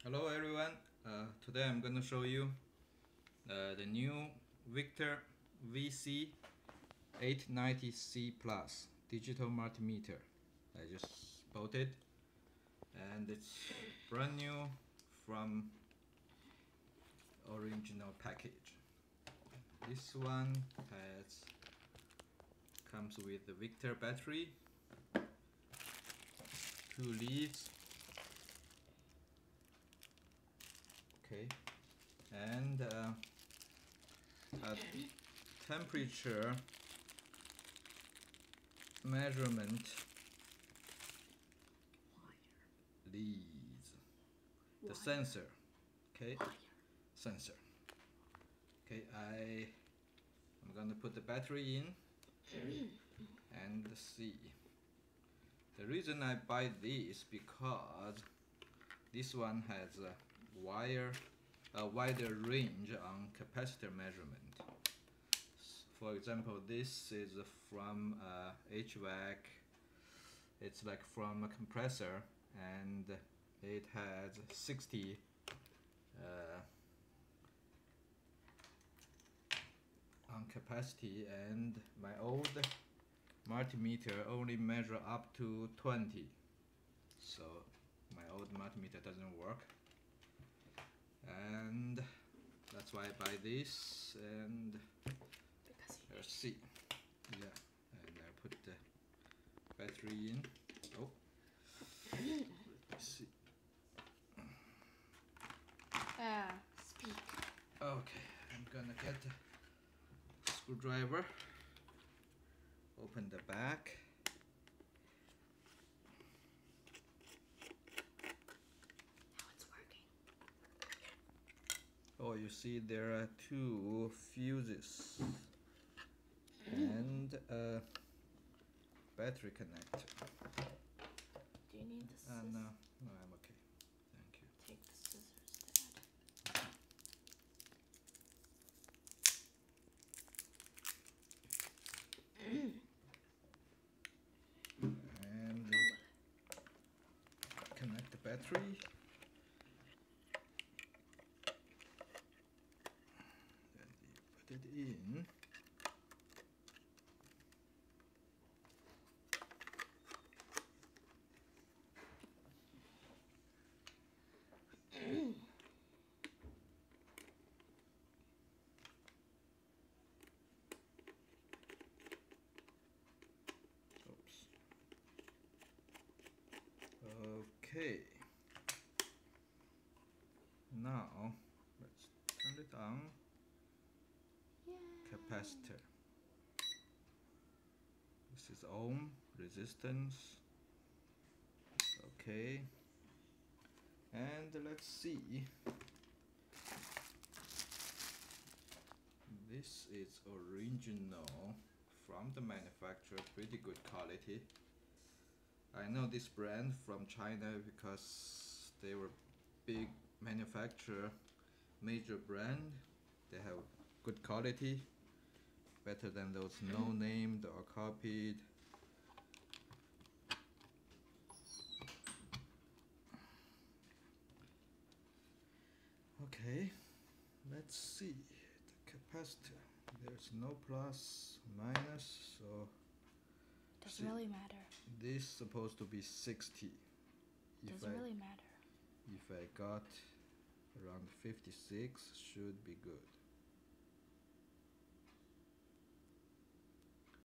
Hello everyone, today I'm going to show you the new Victor VC890C Plus digital multimeter. I just bought it and it's brand new from original package. This one comes with the Victor battery, 2 leads. Okay, and a temperature measurement leads. The sensor, okay, sensor. Okay, I'm gonna put the battery in and see. The reason I buy this because this one has a wider range on capacitor measurement. For example, this is from Hvac. It's like from a compressor, and it has 60 on capacity, and my old multimeter only measure up to 20, so my old multimeter doesn't work, and that's why I buy this. And let's see, yeah, and I put the battery in. Oh, let's see. Speak. Okay, I'm gonna get the screwdriver, open the back. Now it's working. Oh, you see there are 2 fuses and a battery connector. Do you need the scissors? No, I'm okay. Thank you. Take the scissors, Dad. And connect the battery. Then you put it in. Okay, now let's turn it on. Yay. Capacitor. This is ohm resistance. Okay, and let's see. This is original from the manufacturer, pretty good quality. I know this brand from China because they were big manufacturer, major brand. They have good quality, better than those no-named or copied. Okay, let's see the capacitor. There's no plus, minus, so Doesn't really matter. this is supposed to be 60. Doesn't really matter. If I got around 56, should be good.